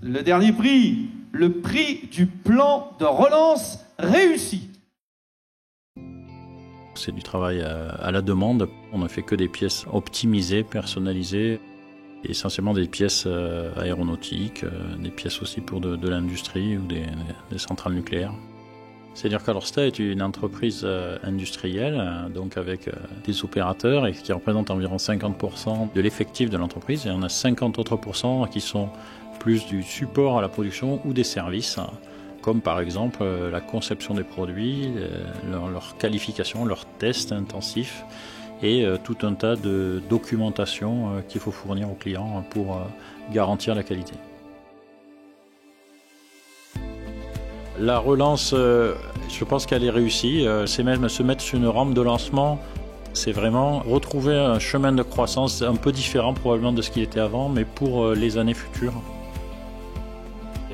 Le dernier prix, le prix du plan de relance réussi. C'est du travail à la demande. On ne fait que des pièces optimisées, personnalisées, essentiellement des pièces aéronautiques, des pièces aussi pour de l'industrie ou des centrales nucléaires. C'est-à-dire qu'Alorsta est une entreprise industrielle, donc avec des opérateurs et qui représentent environ 50% de l'effectif de l'entreprise. Et on a 50 autres pourcents qui sont plus du support à la production ou des services, comme par exemple la conception des produits, leur qualification, leurs tests intensifs et tout un tas de documentation qu'il faut fournir aux clients pour garantir la qualité. La relance, je pense qu'elle est réussie. C'est même se mettre sur une rampe de lancement. C'est vraiment retrouver un chemin de croissance un peu différent probablement de ce qu'il était avant, mais pour les années futures.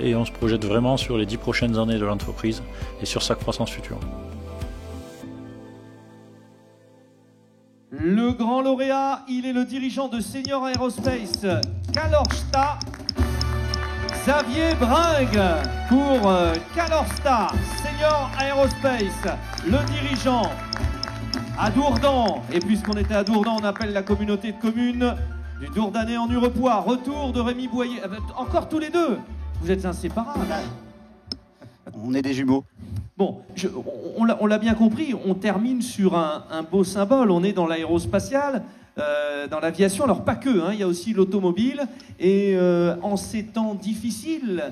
Et on se projette vraiment sur les 10 prochaines années de l'entreprise et sur sa croissance future. Le grand lauréat, il est le dirigeant de Senior Aerospace Calorsta, Xavier Bringue, pour Calorsta Senior Aerospace, le dirigeant à Dourdan. Et puisqu'on était à Dourdan, on appelle la communauté de communes du Dourdanais en Urepoix. Retour de Rémi Boyer. Encore tous les deux. Vous êtes inséparables. On est des jumeaux. Bon, on l'a bien compris, on termine sur un beau symbole. On est dans l'aérospatial, dans l'aviation. Alors pas que, hein, il y a aussi l'automobile. Et en ces temps difficiles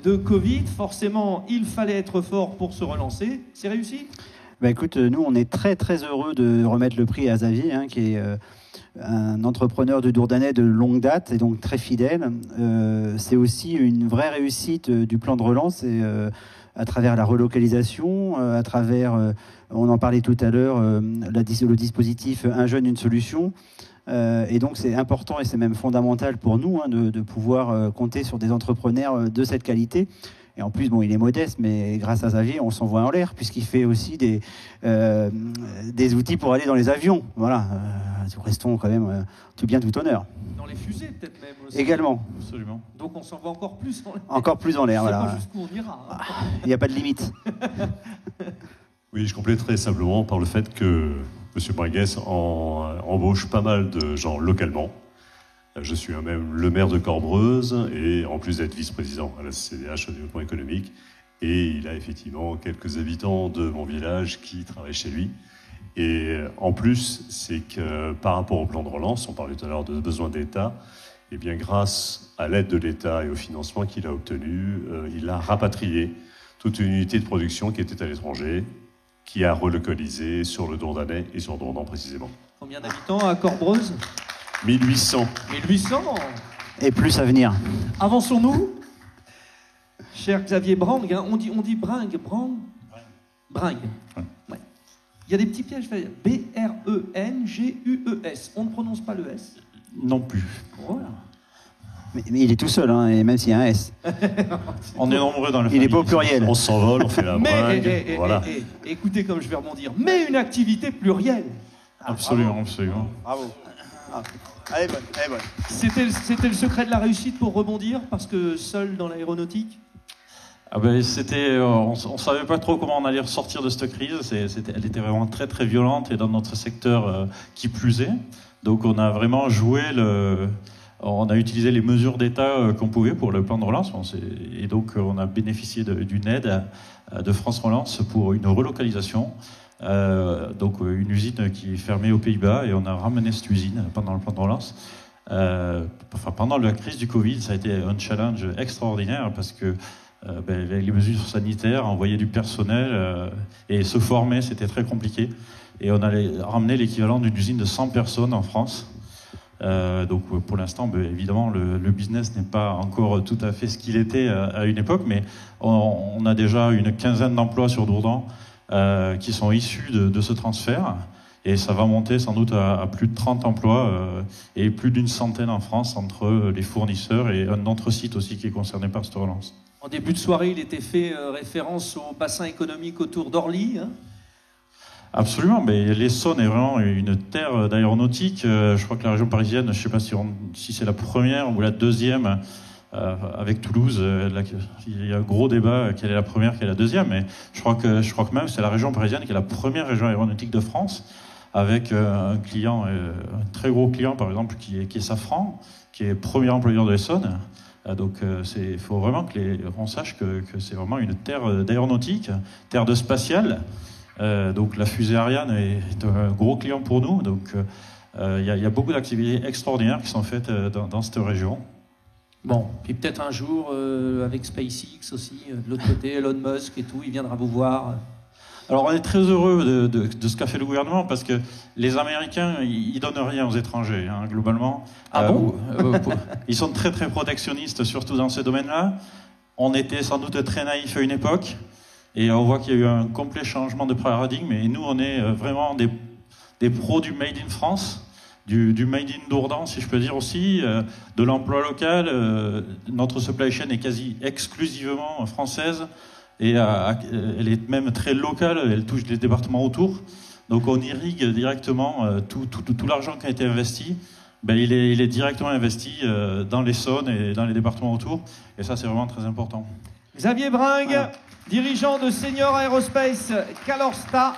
de Covid, forcément, il fallait être fort pour se relancer. C'est réussi ? Bah écoute, nous, on est très très heureux de remettre le prix à Xavier, hein, qui est un entrepreneur du Dourdanais de longue date et donc très fidèle. C'est aussi une vraie réussite du plan de relance et, à travers la relocalisation, à travers, on en parlait tout à l'heure, le dispositif Un jeune, une solution. Et donc c'est important et c'est même fondamental pour nous, hein, de pouvoir compter sur des entrepreneurs de cette qualité. Et en plus, bon, il est modeste, mais grâce à Xavier, on s'envoie en l'air, puisqu'il fait aussi des outils pour aller dans les avions. Voilà, restons quand même tout bien, tout honneur. Dans les fusées, peut-être même aussi. Également. Absolument. Donc on s'envoie encore plus en l'air. Encore plus en l'air, voilà. Pas jusqu'où on ira. Hein. Il n'y a pas de limite. Oui, je compléterai simplement par le fait que M. Bringuès embauche pas mal de gens localement. Je suis même le maire de Corbreuse et en plus d'être vice-président à la CDH au développement économique. Et il a effectivement quelques habitants de mon village qui travaillent chez lui. Et en plus, c'est que par rapport au plan de relance, on parlait tout à l'heure de besoins d'État, et bien grâce à l'aide de l'État et au financement qu'il a obtenu, il a rapatrié toute une unité de production qui était à l'étranger, qui a relocalisé sur le Dourdanais et sur Dourdan précisément. Combien d'habitants à Corbreuse ? 1800. 1800 ? Et plus à venir. Avançons-nous. Cher Xavier Bringue, hein, on dit Bringue. Ouais. Il y a des petits pièges. B-R-E-N-G-U-E-S. On ne prononce pas le S. Non plus. Voilà. Mais il est tout seul, hein, et même s'il y a un S. On est nombreux dans le Il n'est pas au pluriel. On s'envole, on fait la bringue. Voilà. Écoutez comme je vais rebondir. Mais une activité plurielle. Absolument, absolument. Bravo. Allez, bonne. C'était le secret de la réussite pour rebondir, parce que seul dans l'aéronautique. Ah ben, on savait pas trop comment on allait ressortir de cette crise. Elle était vraiment très très violente et dans notre secteur qui plus est. Donc on a vraiment on a utilisé les mesures d'État qu'on pouvait pour le plan de relance. Et donc on a bénéficié d'une aide de France Relance pour une relocalisation. Donc une usine qui est fermée aux Pays-Bas et on a ramené cette usine pendant le plan de relance. Pendant la crise du Covid, ça a été un challenge extraordinaire parce que les mesures sanitaires, envoyer du personnel et se former, c'était très compliqué. Et on a ramené l'équivalent d'une usine de 100 personnes en France. Donc pour l'instant, évidemment, le business n'est pas encore tout à fait ce qu'il était à une époque, mais on a déjà une quinzaine d'emplois sur Dourdan qui sont issus de ce transfert. Et ça va monter sans doute à plus de 30 emplois et plus d'une centaine en France entre les fournisseurs et un autre site aussi qui est concerné par cette relance. En début de soirée, il était fait référence au bassin économique autour d'Orly. Hein. Absolument, mais l'Essonne est vraiment une terre d'aéronautique. Je crois que la région parisienne, je ne sais pas si c'est la première ou la deuxième avec Toulouse, il y a un gros débat quelle est la première, quelle est la deuxième, mais je crois que même c'est la région parisienne qui est la première région aéronautique de France, avec un client, un très gros client par exemple qui est Safran, qui est premier employeur de l'Essonne. Donc il faut vraiment qu'on sache que c'est vraiment une terre d'aéronautique, terre de spatiale. Donc la fusée Ariane est un gros client pour nous. Donc il y a beaucoup d'activités extraordinaires qui sont faites dans cette région. Bon, puis peut-être un jour avec SpaceX aussi, de l'autre côté, Elon Musk et tout, il viendra vous voir. Alors on est très heureux de ce qu'a fait le gouvernement parce que les Américains, ils donnent rien aux étrangers, hein, globalement. Ah bon ils sont très très protectionnistes, surtout dans ce domaine-là. On était sans doute très naïfs à une époque et on voit qu'il y a eu un complet changement de paradigme et nous on est vraiment des pros du Made in France, du Made in Dourdan si je peux dire aussi, de l'emploi local. Notre supply chain est quasi exclusivement française. Et elle est même très locale, elle touche les départements autour. Donc on irrigue directement tout l'argent qui a été investi, il est directement investi dans l'Essonne et dans les départements autour. Et ça, c'est vraiment très important. Xavier Bringue, dirigeant de Senior Aerospace Calorsta.